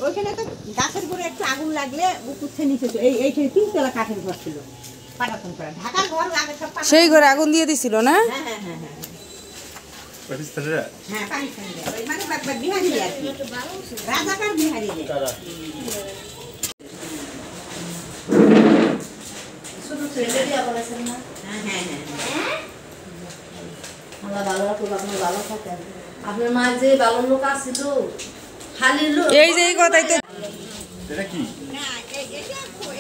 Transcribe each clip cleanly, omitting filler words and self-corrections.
ওইখানে তো গাছের উপরে একটু আগুন লাগলে উপরে নিচে এইখানে 3 তলা কাঠের ঘর ছিল পাটাতন করা ঢাকা ঘর আগে সব সেই ঘরে আগুন দিয়ে দিছিল না? হ্যাঁ হ্যাঁ হ্যাঁ হ্যাঁ পাকিস্তানিরা হ্যাঁ পাকিস্তানিরা ওই মানে বিহারি আর কি রাজাকার বিহারি শুধু ছেলে দিয়া বলেছেন না হ্যাঁ হ্যাঁ হ্যাঁ আল্লাহ ভালো রাখুক আপনি ভালো থাকেন আপনার মা যে ভালো লোক আছে তো খালি লোক এই যে এই কথাই তো এটা কি না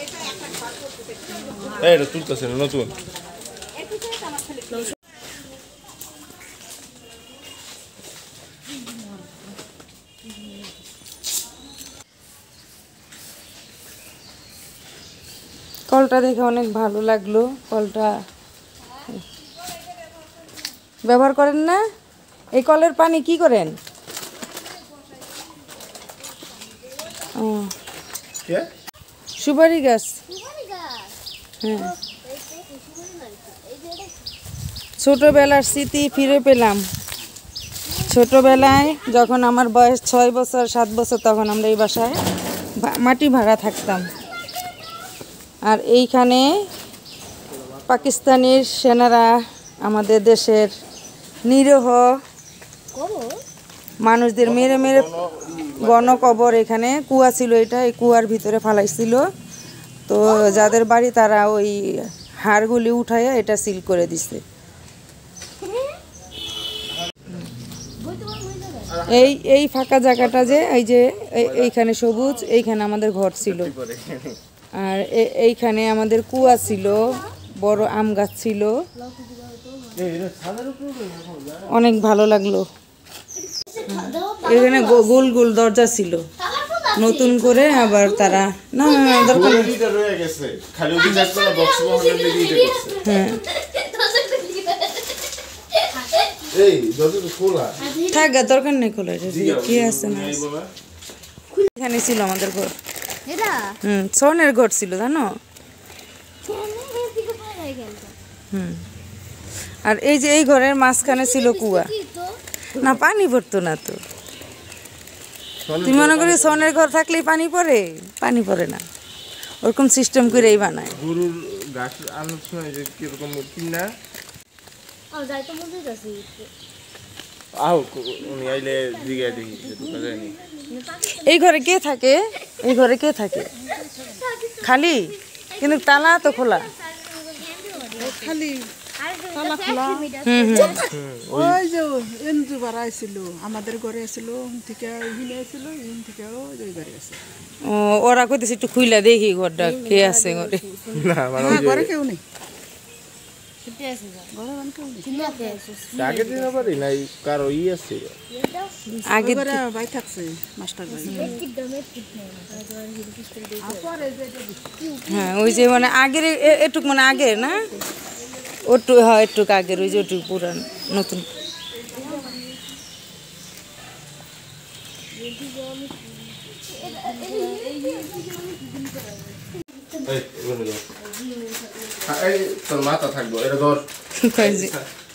এটা একটা ঘর করতে এটা তুলতেছে নতুন একটু তো আমার খালি কলটা দেখে অনেক ভালো লাগলো। কলটা ব্যবহার করেন না? এই কলের পানি কি করেন? ও কে সুপারি গাছ। হ্যাঁ ছোটবেলার স্মৃতি ফিরে পেলাম। ছোটবেলায় যখন আমার বয়স 6 বছর 7 বছর তখন আমরা এই বাসায় মাটি ভাড়া থাকতাম। আর এইখানে পাকিস্তানের সেনারা আমাদের দেশের নিরীহ মানুষদের মেরে মেরে গণকবর, এখানে কুয়া ছিল, এটা এই কুয়ার ভিতরে ফালাইছিল। তো যাদের বাড়ি তারা ওই হাড়গুলি উঠাইয়া এটা সিল করে দিছে। এই ফাঁকা জায়গাটা যে এই যে এইখানে সবুজ, এইখানে আমাদের ঘর ছিল। আর এইখানে আমাদের কুয়া ছিল, বড় আম গাছ ছিল। অনেক ভালো লাগলো। এখানে গোল গোল দরজা ছিল, নতুন করে আবার তারা না দরকার হ্যাঁ থাক দরকার নেই খোলা, কি আছে না এখানে ছিল আমাদের ঘর। স্বর্ণের ঘর ছিল জানো। আর এই যে এই ঘরের মাঝখানে ছিল কুয়া, না পানি পড়তো না তো। তুমি মনে করি স্বর্ণের ঘর থাকলেই পানি পড়ে? পানি পড়ে না, ওরকম সিস্টেম করেই বানায়। গরুর গাছ আনার সময় যে কিরকম কিনা উনি আইলে জিগায় দেখি এই ঘরে কে থাকে? এই ঘরে কে থাকে? খালি, কিন্তু তালা তো খোলা। খালি তালা খোলা। ওই যে এনজু বাড়াইছিল আমাদের ঘরে ছিল থেকে হিনে ছিল থেকে ওই ঘরে আছে। ও ওরা কইতেছে একটু খুইলা দেখি ঘরটা কে আছে ঘরে। না মানে ঘরে কেউ নেই। আগে দিন পারি নাই কারো ই আছে আগে ভাই থাকছে মাস্টার ভাই। হ্যাঁ ওই যে মানে আগের এটুক মানে আগের না ওটু, হ্যাঁ একটু আগের, ওই যে ওটু পুরান নতুন। তোর মাথা থাকবো এটা ধর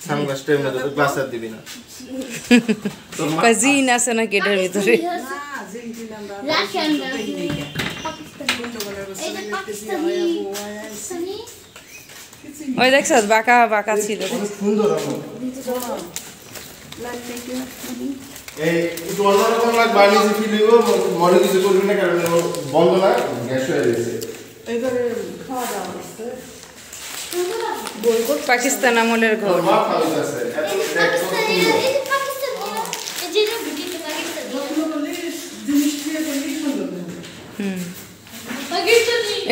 সানগ্লাস টাইমে তো গ্লাস আর দিবি না। জিন আছে নাকি এটার ভিতরে? ওই দেখছ বাঁকা বাঁকা ছিল। অন্যরকম লাগবে, আমি যে ফিল হইব মনে কিছু করবি না, কারণ বন্ধ না গ্যাস হয়ে গেছে। পাকিস্তান আমলের ঘর।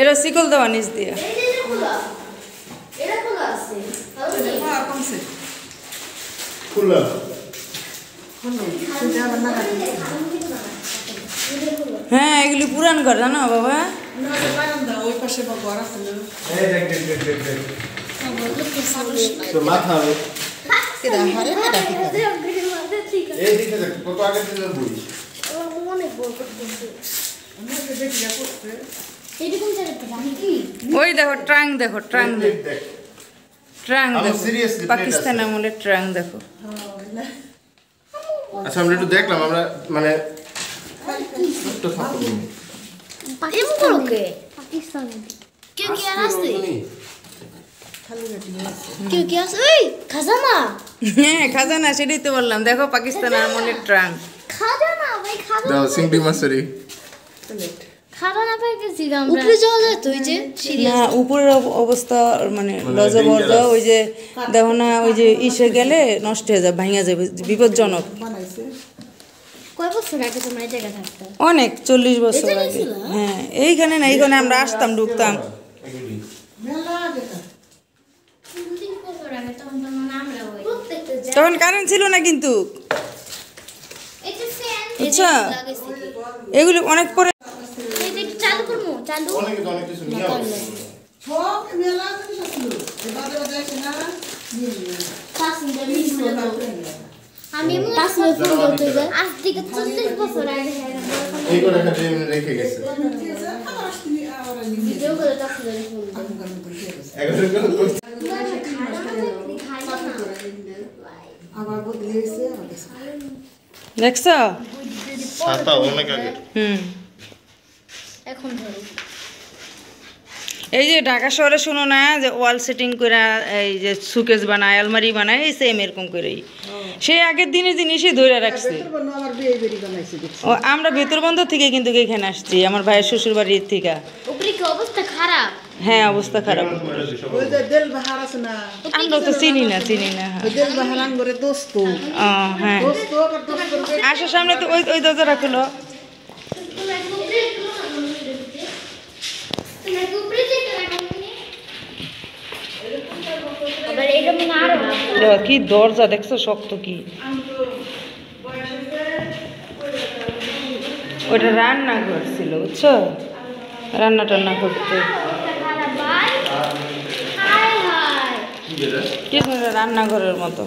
এরা শিকল দেওয়া নিচ দিয়ে। হ্যাঁ এগুলি পুরান ঘর জানো বাবা। ওই পাশে ঘর আছে ওই দেখো ট্রাং, দেখো ট্রাং, ট্রাং দেখো, পাকিস্তান আমলের ট্রাং দেখো। আচ্ছা আমরা একটু দেখলাম, আমরা মানে একটা সাপোর্ট দিন পাকিস্তানে কেউ কি আর আসছে কেউ কি আসছে ওই খাজানা হ্যাঁ খাজানা সেটাই তো বললাম দেখো পাকিস্তান আর্মনের ট্রাঙ্ক খাজানা ভাই খাজানা দাও সিংড়ি মাছরি খাজানা পাই গেছি আমরা উপরে যাওয়া যায় তো ওই যে না উপরের অবস্থা মানে লজবর্দ ওই যে দেখো না ওই যে ইসে গেলে নষ্ট হয়ে যাবে ভাঙা যাবে বিপজ্জনক কয় বছর আগে তোমরা এই জায়গায় থাকতে অনেক 40 বছর আগে হ্যাঁ এইখানে না এইখানে আমরা আসতাম ঢুকতাম তখন কারেন্ট ছিল না কিন্তু আচ্ছা এগুলি অনেক পরে চালু করবো চালু অনেক কিছু নিয়ে আসো সব মেলা জিনিস আছিল এবারে যাইছে না আমি পাঁচবার ফোন করতে যাই আজ থেকে 40 বছর আগে এই করে একটা ট্রেন রেখে গেছে ভিডিও করে তাহলে আবার বদলেছে দেখছ ছাতা অনেক আগে এখন ধরো এই যে ঢাকা শহরে শুনো না যে ওয়াল সেটিং করে এই যে সুকেস বানায় আলমারি বানায় এই সেম এরকম করেই সেই আগের দিনের জিনিসই ধরে রাখছে আমার বিয়ে বেরি বানাইছে দেখছি ও আমরা ভেতর বন্ধ থেকে কিন্তু এখানে আসছি আমার ভাইয়ের শ্বশুর বাড়ির থেকে উপরে কি অবস্থা খারাপ হ্যাঁ অবস্থা খারাপ ওই যে দেল বাহার আছে না আমরা তো চিনি না ওই দেল বাহার আঙ্গরে দোস্ত ও হ্যাঁ দোস্ত আবার দোস্ত করবে আসার সামনে তো ওই ওই দরজা রাখলো আবার এটা মনে আরো কি দরজা দেখছো শক্ত কি ওটা রান্নাঘর ছিল বুঝছো রান্না টান্না করতে খারাপ ভাই হায় হায় কি সুন্দর রান্নাঘরের মতো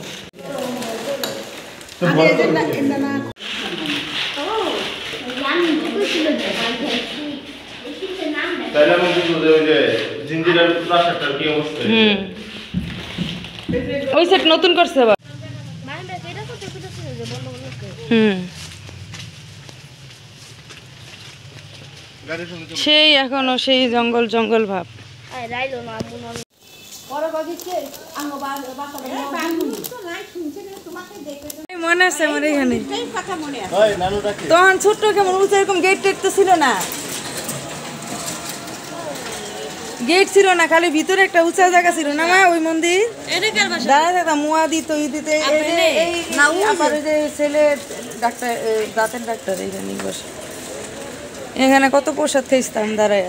আমি এই যে না ইন্দা না আমি কইছিল যে ভাই এসিতে নাম দেয় তাইলে আমি বুঝলো যে ওই যে জিঞ্জিরার প্রাসাদটার কি অবস্থা ওই সেট নতুন করছে আবার মাইন্ডা কেডা কত কত ছিল যে বন্ধ বন্ধ গাড়ি শুনতে সেই এখনো সেই জঙ্গল জঙ্গল ভাব আই রাইলো না মন মনে আছে আমার এখানে হয় নানু ডাকে তখন ছোট্ট কেমন উঁচু এরকম গেট টেট তো ছিল না গেট ছিল না খালি ভিতরে একটা উঁচা জায়গা ছিল না মা ওই মন্দির দাঁড়ায় থাকতাম মুয়া দিত ই দিতে আবার ওই যে ছেলে ডাক্তার দাঁতের ডাক্তার এখানে বসে এখানে কত প্রসাদ খেয়েছিলাম দাঁড়ায়